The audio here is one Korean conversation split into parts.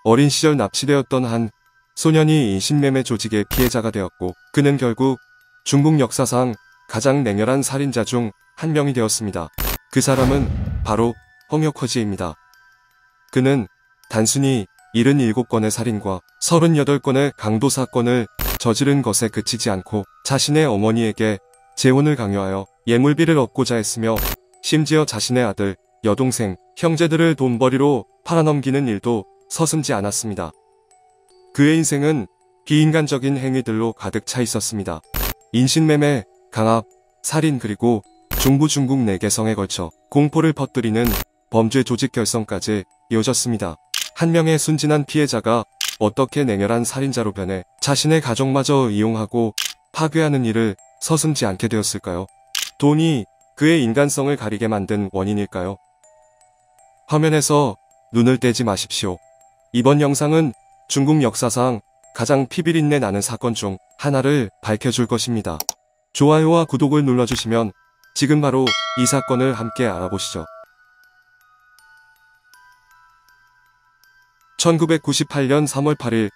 어린 시절 납치되었던 한 소년이 인신매매 조직의 피해자가 되었고 그는 결국 중국 역사상 가장 냉혈한 살인자 중 한 명이 되었습니다. 그 사람은 바로 홍역허지입니다. 그는 단순히 77건의 살인과 38건의 강도 사건을 저지른 것에 그치지 않고 자신의 어머니에게 재혼을 강요하여 예물비를 얻고자 했으며 심지어 자신의 아들, 여동생, 형제들을 돈벌이로 팔아넘기는 일도 서슴지 않았습니다. 그의 인생은 비인간적인 행위들로 가득 차 있었습니다. 인신매매, 강압, 살인 그리고 중부 중국 4개성에 걸쳐 공포를 퍼뜨리는 범죄 조직 결성까지 이어졌습니다. 한 명의 순진한 피해자가 어떻게 냉혈한 살인자로 변해 자신의 가족마저 이용하고 파괴하는 일을 서슴지 않게 되었을까요? 돈이 그의 인간성을 가리게 만든 원인일까요? 화면에서 눈을 떼지 마십시오. 이번 영상은 중국 역사상 가장 피비린내 나는 사건 중 하나를 밝혀줄 것입니다. 좋아요와 구독을 눌러주시면 지금 바로 이 사건을 함께 알아보시죠. 1998년 3월 8일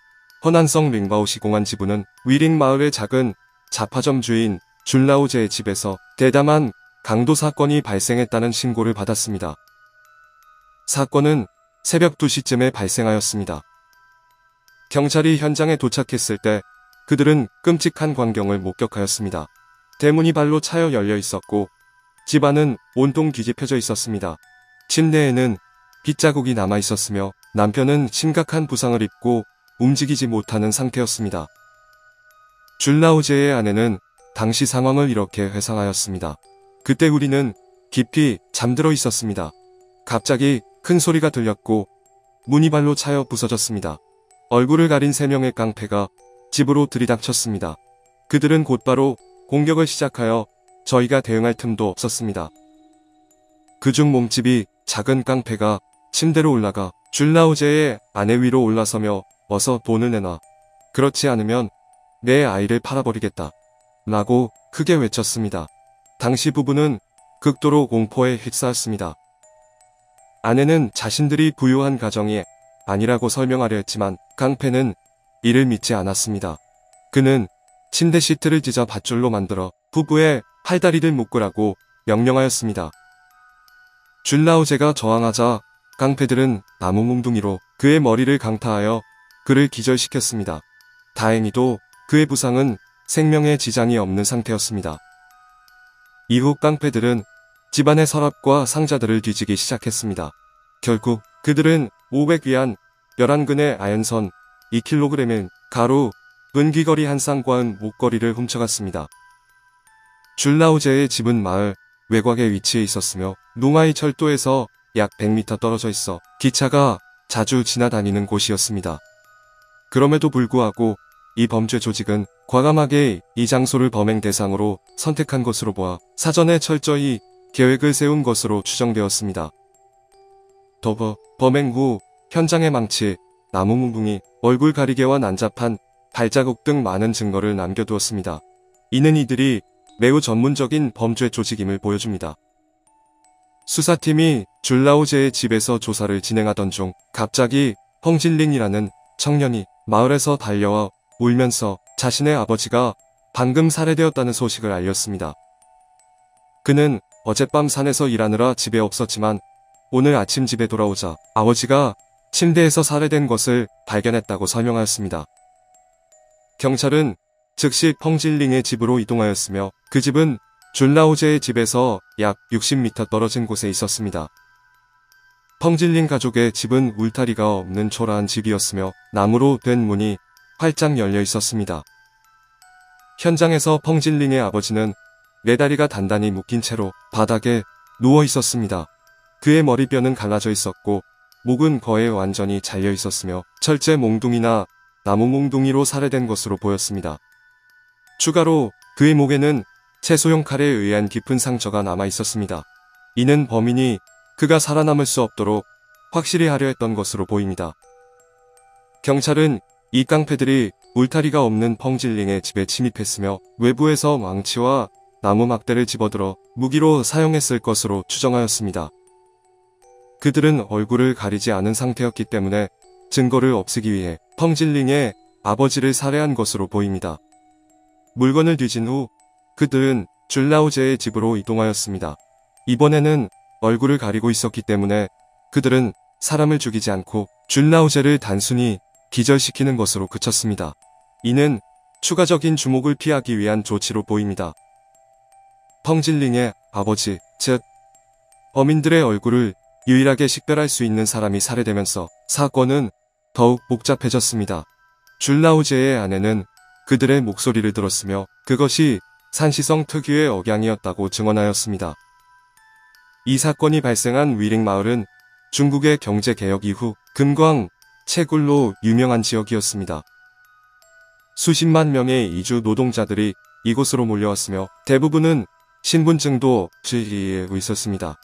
허난성 링바오시 공안 지부는 위링 마을의 작은 잡화점 주인 줄라오제의 집에서 대담한 강도 사건이 발생했다는 신고를 받았습니다. 사건은 새벽 2시쯤에 발생하였습니다. 경찰이 현장에 도착했을 때 그들은 끔찍한 광경을 목격하였습니다. 대문이 발로 차여 열려 있었고 집안은 온통 뒤집혀져 있었습니다. 침대에는 빗자국이 남아 있었으며 남편은 심각한 부상을 입고 움직이지 못하는 상태였습니다. 줄라오제의 아내는 당시 상황을 이렇게 회상하였습니다. 그때 우리는 깊이 잠들어 있었습니다. 갑자기 큰 소리가 들렸고 문이 발로 차여 부서졌습니다. 얼굴을 가린 3명의 깡패가 집으로 들이닥쳤습니다. 그들은 곧바로 공격을 시작하여 저희가 대응할 틈도 없었습니다. 그중 몸집이 작은 깡패가 침대로 올라가 줄라오제의 아내 위로 올라서며 어서 돈을 내놔. 그렇지 않으면 내 아이를 팔아버리겠다. 라고 크게 외쳤습니다. 당시 부부는 극도로 공포에 휩싸였습니다. 아내는 자신들이 부유한 가정이 아니라고 설명하려 했지만 깡패는 이를 믿지 않았습니다. 그는 침대 시트를 찢어 밧줄로 만들어 부부의 팔다리를 묶으라고 명령하였습니다. 줄라오제가 저항하자 깡패들은 나무 몽둥이로 그의 머리를 강타하여 그를 기절시켰습니다. 다행히도 그의 부상은 생명에 지장이 없는 상태였습니다. 이후 깡패들은 집안의 서랍과 상자들을 뒤지기 시작했습니다. 결국 그들은 500위안, 11근의 아연선, 2kg의 가루, 은귀걸이 한 쌍과은 목걸이를 훔쳐갔습니다. 줄라오제의 집은 마을 외곽에 위치해 있었으며 농아이 철도에서 약 100m 떨어져 있어 기차가 자주 지나다니는 곳이었습니다. 그럼에도 불구하고 이 범죄 조직은 과감하게 이 장소를 범행 대상으로 선택한 것으로 보아 사전에 철저히 계획을 세운 것으로 추정되었습니다. 더불어 범행 후 현장의 망치, 나무 뭉붕이, 얼굴 가리개와 난잡한 발자국 등 많은 증거를 남겨두었습니다. 이는 이들이 매우 전문적인 범죄 조직임을 보여줍니다. 수사팀이 줄라오제의 집에서 조사를 진행하던 중 갑자기 펑질링이라는 청년이 마을에서 달려와 울면서 자신의 아버지가 방금 살해되었다는 소식을 알렸습니다. 그는 어젯밤 산에서 일하느라 집에 없었지만 오늘 아침 집에 돌아오자 아버지가 침대에서 살해된 것을 발견했다고 설명하였습니다. 경찰은 즉시 펑질링의 집으로 이동하였으며 그 집은 줄라오제의 집에서 약 60m 떨어진 곳에 있었습니다. 펑질링 가족의 집은 울타리가 없는 초라한 집이었으며 나무로 된 문이 활짝 열려 있었습니다. 현장에서 펑질링의 아버지는 4다리가 단단히 묶인 채로 바닥에 누워 있었습니다. 그의 머리뼈는 갈라져 있었고 목은 거의 완전히 잘려 있었으며 철제 몽둥이나 나무 몽둥이로 살해된 것으로 보였습니다. 추가로 그의 목에는 채소용 칼에 의한 깊은 상처가 남아 있었습니다. 이는 범인이 그가 살아남을 수 없도록 확실히 하려 했던 것으로 보입니다. 경찰은 이 깡패들이 울타리가 없는 펑질링의 집에 침입했으며 외부에서 망치와 나무 막대를 집어들어 무기로 사용했을 것으로 추정하였습니다. 그들은 얼굴을 가리지 않은 상태였기 때문에 증거를 없애기 위해 펑질링의 아버지를 살해한 것으로 보입니다. 물건을 뒤진 후 그들은 줄라우제의 집으로 이동하였습니다. 이번에는 얼굴을 가리고 있었기 때문에 그들은 사람을 죽이지 않고 줄라우제를 단순히 기절시키는 것으로 그쳤습니다. 이는 추가적인 주목을 피하기 위한 조치로 보입니다. 펑질링의 아버지, 즉 범인들의 얼굴을 유일하게 식별할 수 있는 사람이 살해되면서 사건은 더욱 복잡해졌습니다. 줄라우제의 아내는 그들의 목소리를 들었으며 그것이 산시성 특유의 억양이었다고 증언하였습니다. 이 사건이 발생한 위링 마을은 중국의 경제개혁 이후 금광, 채굴로 유명한 지역이었습니다. 수십만 명의 이주 노동자들이 이곳으로 몰려왔으며 대부분은 신분증도 없이 있었습니다.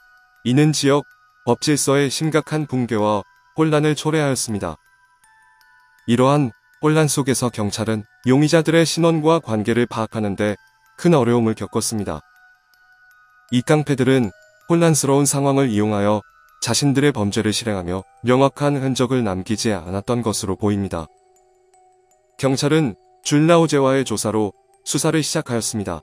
이는 지역 법질서의 심각한 붕괴와 혼란을 초래하였습니다. 이러한 혼란 속에서 경찰은 용의자들의 신원과 관계를 파악하는 데 큰 어려움을 겪었습니다. 이 깡패들은 혼란스러운 상황을 이용하여 자신들의 범죄를 실행하며 명확한 흔적을 남기지 않았던 것으로 보입니다. 경찰은 줄라우제와의 조사로 수사를 시작하였습니다.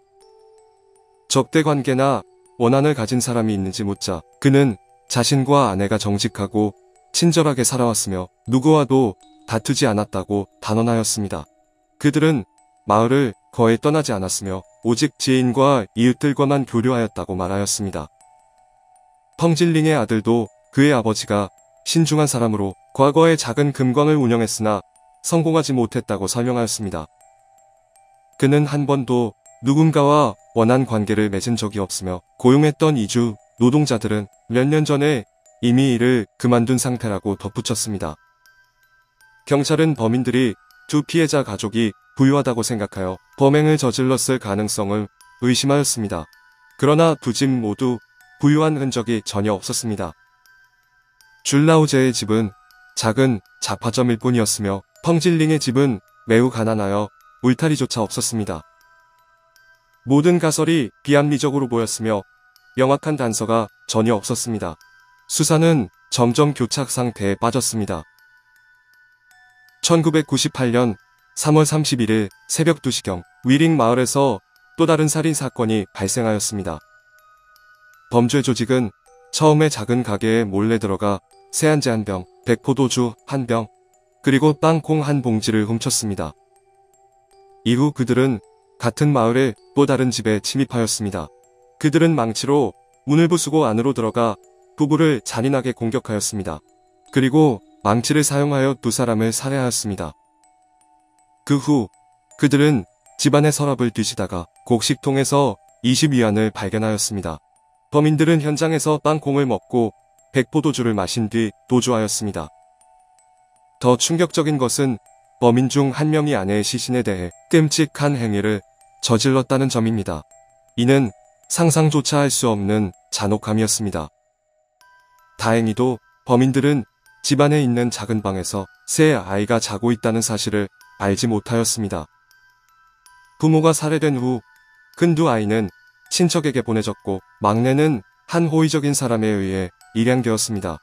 적대 관계나 원한을 가진 사람이 있는지 묻자 그는 자신과 아내가 정직하고 친절하게 살아왔으며 누구와도 다투지 않았다고 단언하였습니다. 그들은 마을을 거의 떠나지 않았으며 오직 지인과 이웃들과만 교류하였다고 말하였습니다. 펑질링의 아들도 그의 아버지가 신중한 사람으로 과거에 작은 금광을 운영했으나 성공하지 못했다고 설명하였습니다. 그는 한 번도 누군가와 원한 관계를 맺은 적이 없으며 고용했던 이주 노동자들은 몇 년 전에 이미 일을 그만둔 상태라고 덧붙였습니다. 경찰은 범인들이 두 피해자 가족이 부유하다고 생각하여 범행을 저질렀을 가능성을 의심하였습니다. 그러나 두 집 모두 부유한 흔적이 전혀 없었습니다. 줄라우제의 집은 작은 잡화점일 뿐이었으며 펑질링의 집은 매우 가난하여 울타리조차 없었습니다. 모든 가설이 비합리적으로 보였으며 명확한 단서가 전혀 없었습니다. 수사는 점점 교착 상태에 빠졌습니다. 1998년 3월 31일 새벽 2시경 위링 마을에서 또 다른 살인 사건이 발생하였습니다. 범죄 조직은 처음에 작은 가게에 몰래 들어가 세안제 1병, 백포도주 1병, 그리고 땅콩 1봉지를 훔쳤습니다. 이후 그들은 같은 마을의 또 다른 집에 침입하였습니다. 그들은 망치로 문을 부수고 안으로 들어가 부부를 잔인하게 공격하였습니다. 그리고 망치를 사용하여 두 사람을 살해하였습니다. 그 후 그들은 집안의 서랍을 뒤지다가 곡식통에서 20위안을 발견하였습니다. 범인들은 현장에서 땅콩을 먹고 백포도주를 마신 뒤 도주하였습니다. 더 충격적인 것은 범인 중 한 명이 아내의 시신에 대해 끔찍한 행위를 저질렀다는 점입니다. 이는 상상조차 할 수 없는 잔혹함이었습니다. 다행히도 범인들은 집안에 있는 작은 방에서 새 아이가 자고 있다는 사실을 알지 못하였습니다. 부모가 살해된 후 큰 두 아이는 친척에게 보내졌고 막내는 한 호의적인 사람에 의해 입양되었습니다.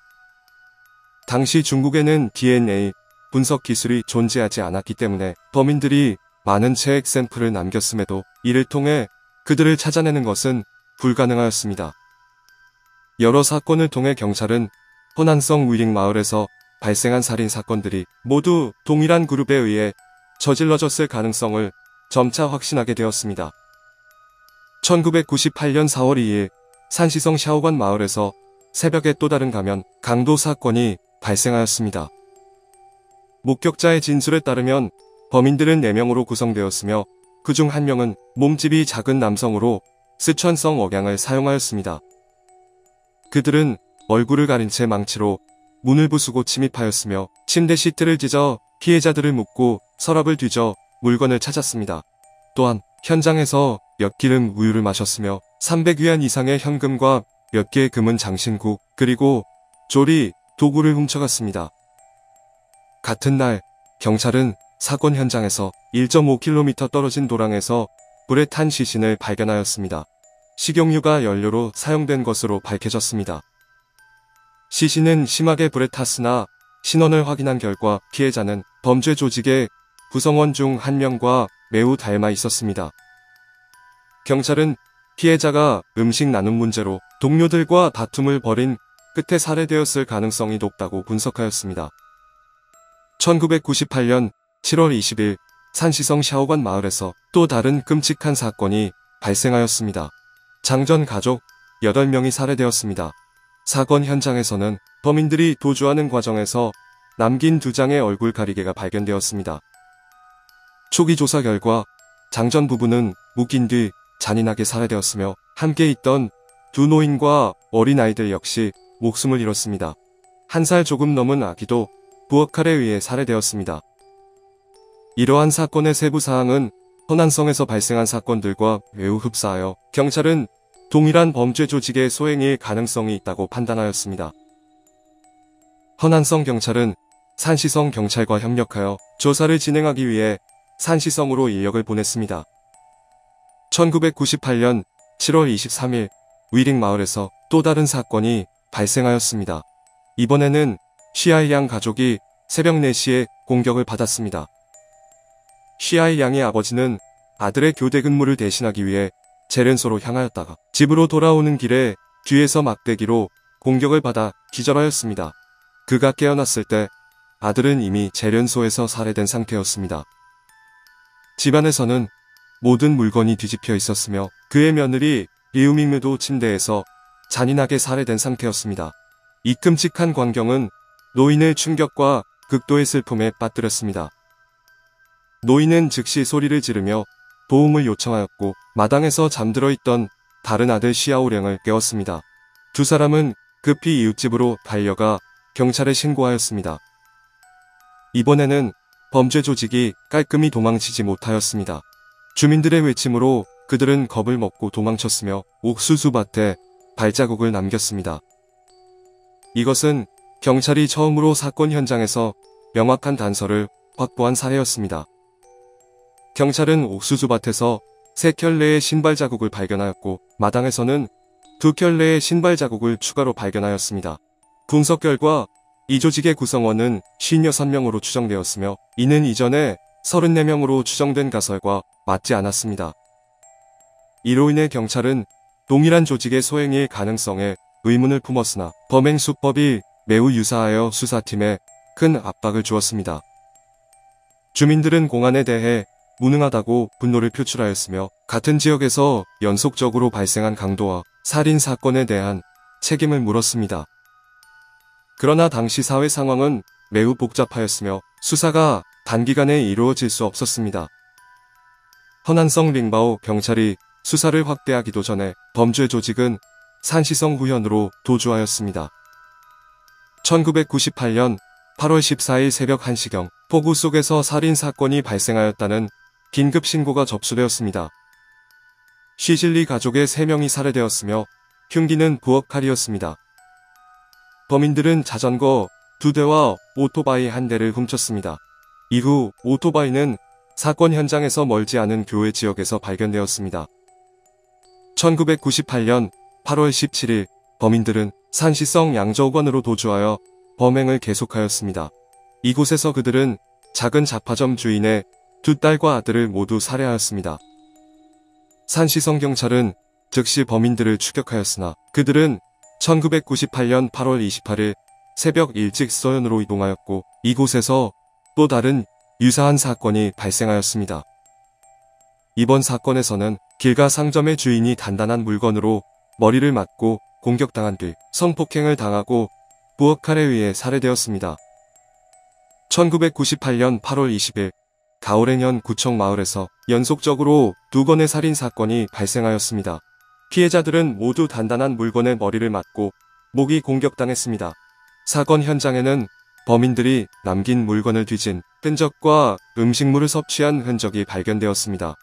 당시 중국에는 DNA 분석 기술이 존재하지 않았기 때문에 범인들이 많은 체액 샘플을 남겼음에도 이를 통해 그들을 찾아내는 것은 불가능하였습니다. 여러 사건을 통해 경찰은 호난성 위링 마을에서 발생한 살인 사건들이 모두 동일한 그룹에 의해 저질러졌을 가능성을 점차 확신하게 되었습니다. 1998년 4월 2일 산시성 샤오관 마을에서 새벽에 또 다른 가면 강도 사건이 발생하였습니다. 목격자의 진술에 따르면 범인들은 4명으로 구성되었으며 그중 1명은 몸집이 작은 남성으로 스촨성 억양을 사용하였습니다. 그들은 얼굴을 가린 채 망치로 문을 부수고 침입하였으며 침대 시트를 찢어 피해자들을 묶고 서랍을 뒤져 물건을 찾았습니다. 또한 현장에서 엿기름 우유를 마셨으며 300위안 이상의 현금과 몇 개의 금은 장신구 그리고 조리 도구를 훔쳐갔습니다. 같은 날 경찰은 사건 현장에서 1.5km 떨어진 도랑에서 불에 탄 시신을 발견하였습니다. 식용유가 연료로 사용된 것으로 밝혀졌습니다. 시신은 심하게 불에 탔으나 신원을 확인한 결과 피해자는 범죄 조직의 구성원 중 한 명과 매우 닮아 있었습니다. 경찰은 피해자가 음식 나눔 문제로 동료들과 다툼을 벌인 끝에 살해되었을 가능성이 높다고 분석하였습니다. 1998년 7월 20일 산시성 샤오관 마을에서 또 다른 끔찍한 사건이 발생하였습니다. 장전 가족 8명이 살해되었습니다. 사건 현장에서는 범인들이 도주하는 과정에서 남긴 2장의 얼굴 가리개가 발견되었습니다. 초기 조사 결과 장전 부부는 묶인 뒤 잔인하게 살해되었으며 함께 있던 2 노인과 어린아이들 역시 목숨을 잃었습니다. 1살 조금 넘은 아기도 부엌칼에 의해 살해되었습니다. 이러한 사건의 세부 사항은 허난성에서 발생한 사건들과 매우 흡사하여 경찰은 동일한 범죄 조직의 소행일 가능성이 있다고 판단하였습니다. 허난성 경찰은 산시성 경찰과 협력하여 조사를 진행하기 위해 산시성으로 인력을 보냈습니다. 1998년 7월 23일 위링 마을에서 또 다른 사건이 발생하였습니다. 이번에는 쉬아이 양 가족이 새벽 4시에 공격을 받았습니다. 쉬아이 양의 아버지는 아들의 교대 근무를 대신하기 위해 재련소로 향하였다가 집으로 돌아오는 길에 뒤에서 막대기로 공격을 받아 기절하였습니다. 그가 깨어났을 때 아들은 이미 재련소에서 살해된 상태였습니다. 집안에서는 모든 물건이 뒤집혀 있었으며 그의 며느리 리우밍무도 침대에서 잔인하게 살해된 상태였습니다. 이 끔찍한 광경은 노인의 충격과 극도의 슬픔에 빠뜨렸습니다. 노인은 즉시 소리를 지르며 도움을 요청하였고 마당에서 잠들어 있던 다른 아들 시아오령을 깨웠습니다. 2 사람은 급히 이웃집으로 달려가 경찰에 신고하였습니다. 이번에는 범죄 조직이 깔끔히 도망치지 못하였습니다. 주민들의 외침으로 그들은 겁을 먹고 도망쳤으며 옥수수밭에 발자국을 남겼습니다. 이것은 경찰이 처음으로 사건 현장에서 명확한 단서를 확보한 사례였습니다. 경찰은 옥수수밭에서 3켤레의 신발 자국을 발견하였고 마당에서는 2켤레의 신발 자국을 추가로 발견하였습니다. 분석 결과 이 조직의 구성원은 56명으로 추정되었으며 이는 이전에 34명으로 추정된 가설과 맞지 않았습니다. 이로 인해 경찰은 동일한 조직의 소행일 가능성에 의문을 품었으나 범행 수법이 매우 유사하여 수사팀에 큰 압박을 주었습니다. 주민들은 공안에 대해 무능하다고 분노를 표출하였으며 같은 지역에서 연속적으로 발생한 강도와 살인 사건에 대한 책임을 물었습니다. 그러나 당시 사회 상황은 매우 복잡하였으며 수사가 단기간에 이루어질 수 없었습니다. 허난성 링바오 경찰이 수사를 확대하기도 전에 범죄 조직은 산시성 후현으로 도주하였습니다. 1998년 8월 14일 새벽 1시경 폭우 속에서 살인 사건이 발생하였다는 긴급 신고가 접수되었습니다. 시즐리 가족의 3명이 살해되었으며 흉기는 부엌칼이었습니다. 범인들은 자전거 2대와 오토바이 1대를 훔쳤습니다. 이후 오토바이는 사건 현장에서 멀지 않은 교회 지역에서 발견되었습니다. 1998년 8월 17일 범인들은 산시성 양저우관으로 도주하여 범행을 계속하였습니다. 이곳에서 그들은 작은 잡화점 주인의 2딸과 아들을 모두 살해하였습니다. 산시성 경찰은 즉시 범인들을 추격하였으나 그들은 1998년 8월 28일 새벽 일찍 서현으로 이동하였고 이곳에서 또 다른 유사한 사건이 발생하였습니다. 이번 사건에서는 길가 상점의 주인이 단단한 물건으로 머리를 맞고 공격당한 뒤 성폭행을 당하고 부엌칼에 의해 살해되었습니다. 1998년 8월 20일 가오랭현 구청 마을에서 연속적으로 2건의 살인 사건이 발생하였습니다. 피해자들은 모두 단단한 물건에 머리를 맞고 목이 공격당했습니다. 사건 현장에는 범인들이 남긴 물건을 뒤진 흔적과 음식물을 섭취한 흔적이 발견되었습니다.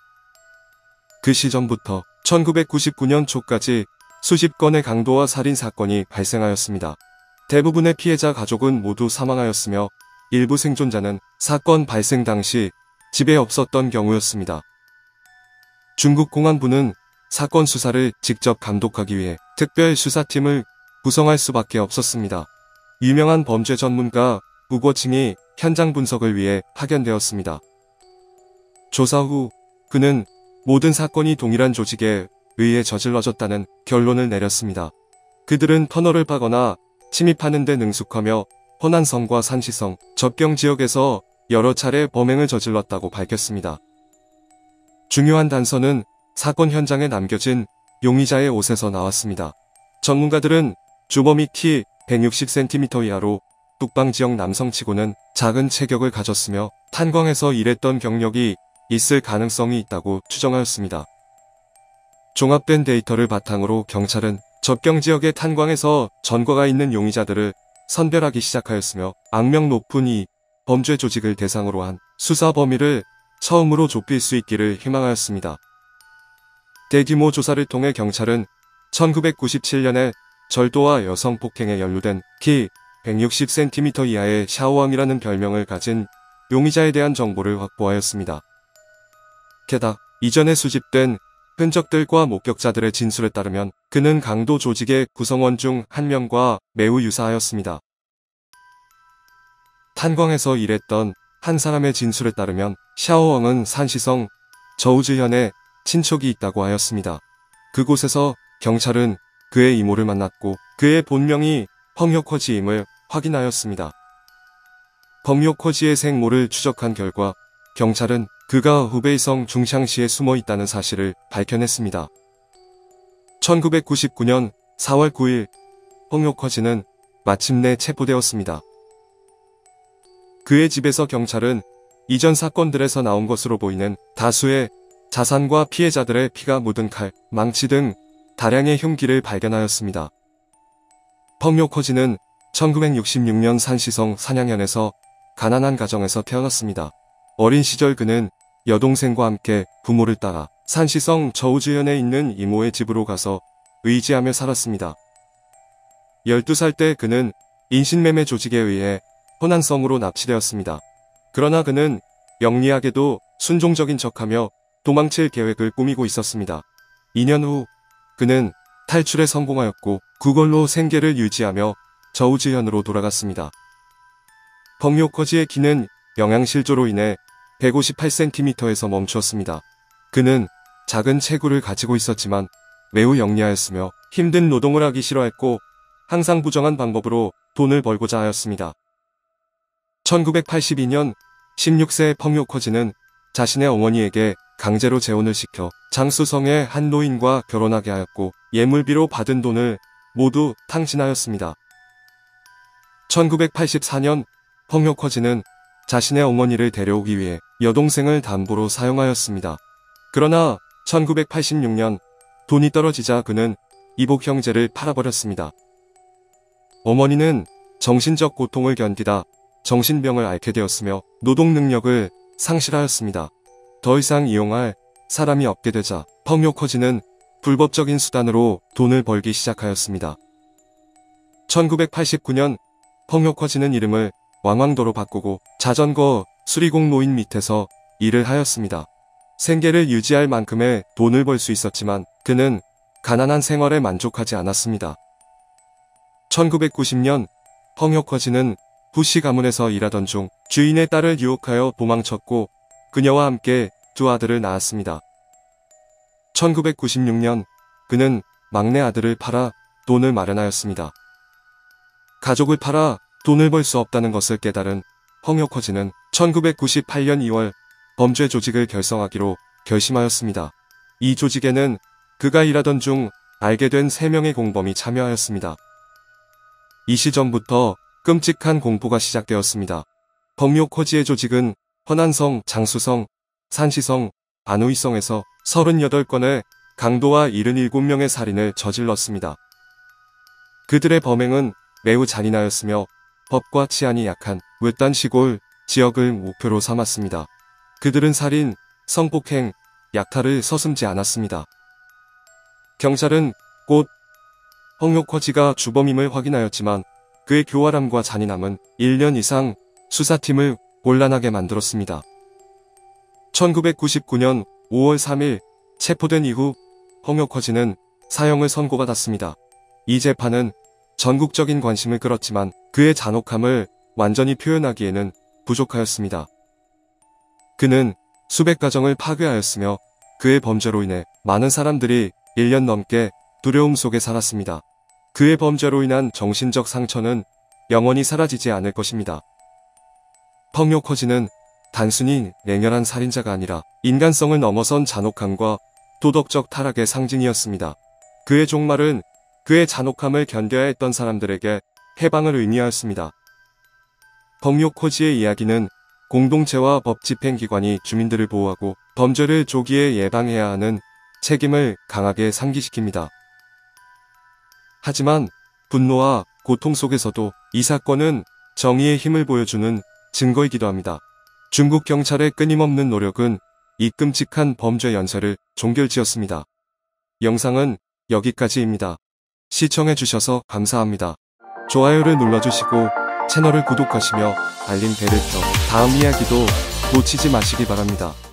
그 시점부터 1999년 초까지 수십 건의 강도와 살인 사건이 발생하였습니다. 대부분의 피해자 가족은 모두 사망하였으며 일부 생존자는 사건 발생 당시 집에 없었던 경우였습니다. 중국 공안부는 사건 수사를 직접 감독하기 위해 특별 수사팀을 구성할 수밖에 없었습니다. 유명한 범죄 전문가 우거칭이 현장 분석을 위해 파견되었습니다. 조사 후 그는 모든 사건이 동일한 조직에 의해 저질러졌다는 결론을 내렸습니다. 그들은 터널을 파거나 침입하는 데 능숙하며 허난성과 산시성, 접경 지역에서 여러 차례 범행을 저질렀다고 밝혔습니다. 중요한 단서는 사건 현장에 남겨진 용의자의 옷에서 나왔습니다. 전문가들은 주범이 키 160cm 이하로 북방지역 남성치고는 작은 체격을 가졌으며 탄광에서 일했던 경력이 있을 가능성이 있다고 추정하였습니다. 종합된 데이터를 바탕으로 경찰은 접경지역의 탄광에서 전과가 있는 용의자들을 선별하기 시작하였으며 악명 높은 이 범죄 조직을 대상으로 한 수사 범위를 처음으로 좁힐 수 있기를 희망하였습니다. 대규모 조사를 통해 경찰은 1997년에 절도와 여성 폭행에 연루된 키 160cm 이하의 샤오왕이라는 별명을 가진 용의자에 대한 정보를 확보하였습니다. 게다가 이전에 수집된 흔적들과 목격자들의 진술에 따르면 그는 강도 조직의 구성원 중 한 명과 매우 유사하였습니다. 탄광에서 일했던 한 사람의 진술에 따르면 샤오왕은 산시성 저우즈현에 친척이 있다고 하였습니다. 그곳에서 경찰은 그의 이모를 만났고 그의 본명이 펑요커지임을 확인하였습니다. 펑요커지의 생모를 추적한 결과 경찰은 그가 후베이성 중샹시에 숨어 있다는 사실을 밝혀냈습니다. 1999년 4월 9일 펑요커지는 마침내 체포되었습니다. 그의 집에서 경찰은 이전 사건들에서 나온 것으로 보이는 다수의 자산과 피해자들의 피가 묻은 칼, 망치 등 다량의 흉기를 발견하였습니다. 펑요커지는 1966년 산시성 산양현에서 가난한 가정에서 태어났습니다. 어린 시절 그는 여동생과 함께 부모를 따라 산시성 저우즈현에 있는 이모의 집으로 가서 의지하며 살았습니다. 12살 때 그는 인신매매 조직에 의해 호난성으로 납치되었습니다. 그러나 그는 영리하게도 순종적인 척하며 도망칠 계획을 꾸미고 있었습니다. 2년 후 그는 탈출에 성공하였고 그걸로 생계를 유지하며 저우즈현으로 돌아갔습니다. 펑요커지의 키는 영양실조로 인해 158cm에서 멈추었습니다. 그는 작은 체구를 가지고 있었지만 매우 영리하였으며 힘든 노동을 하기 싫어했고 항상 부정한 방법으로 돈을 벌고자 하였습니다. 1982년 16세 펑요커지는 자신의 어머니에게 강제로 재혼을 시켜 장수성의 한 노인과 결혼하게 하였고 예물비로 받은 돈을 모두 탕진하였습니다. 1984년 펑요커지는 자신의 어머니를 데려오기 위해 여동생을 담보로 사용하였습니다. 그러나 1986년 돈이 떨어지자 그는 이복 형제를 팔아버렸습니다. 어머니는 정신적 고통을 견디다 정신병을 앓게 되었으며 노동 능력을 상실하였습니다. 더 이상 이용할 사람이 없게 되자 펑요커지는 불법적인 수단으로 돈을 벌기 시작하였습니다. 1989년 펑요커지는 이름을 왕왕도로 바꾸고 자전거 수리공 노인 밑에서 일을 하였습니다. 생계를 유지할 만큼의 돈을 벌 수 있었지만 그는 가난한 생활에 만족하지 않았습니다. 1990년 펑요커지는 부시 가문에서 일하던 중 주인의 딸을 유혹하여 도망쳤고 그녀와 함께 두 아들을 낳았습니다. 1996년 그는 막내 아들을 팔아 돈을 마련하였습니다. 가족을 팔아 돈을 벌 수 없다는 것을 깨달은 펑요커지는 1998년 2월 범죄 조직을 결성하기로 결심하였습니다. 이 조직에는 그가 일하던 중 알게 된 3명의 공범이 참여하였습니다. 이 시점부터 끔찍한 공포가 시작되었습니다. 펑요커지의 조직은 허난성, 장수성, 산시성, 안우이성에서 38건의 강도와 77명의 살인을 저질렀습니다. 그들의 범행은 매우 잔인하였으며 법과 치안이 약한 외딴 시골 지역을 목표로 삼았습니다. 그들은 살인, 성폭행, 약탈을 서슴지 않았습니다. 경찰은 곧 펑요커지가 주범임을 확인하였지만 그의 교활함과 잔인함은 1년 이상 수사팀을 곤란하게 만들었습니다. 1999년 5월 3일 체포된 이후 펑요커지는 사형을 선고받았습니다. 이 재판은 전국적인 관심을 끌었지만 그의 잔혹함을 완전히 표현하기에는 부족하였습니다. 그는 수백 가정을 파괴하였으며 그의 범죄로 인해 많은 사람들이 1년 넘게 두려움 속에 살았습니다. 그의 범죄로 인한 정신적 상처는 영원히 사라지지 않을 것입니다. 펑요커지는 단순히 냉혈한 살인자가 아니라 인간성을 넘어선 잔혹함과 도덕적 타락의 상징이었습니다. 그의 종말은 그의 잔혹함을 견뎌야 했던 사람들에게 해방을 의미하였습니다. 펑요코지의 이야기는 공동체와 법 집행기관이 주민들을 보호하고 범죄를 조기에 예방해야 하는 책임을 강하게 상기시킵니다. 하지만 분노와 고통 속에서도 이 사건은 정의의 힘을 보여주는 증거이기도 합니다. 중국 경찰의 끊임없는 노력은 이 끔찍한 범죄 연쇄를 종결지었습니다. 영상은 여기까지입니다. 시청해주셔서 감사합니다. 좋아요를 눌러주시고 채널을 구독하시며 알림 벨을 켜 다음 이야기도 놓치지 마시기 바랍니다.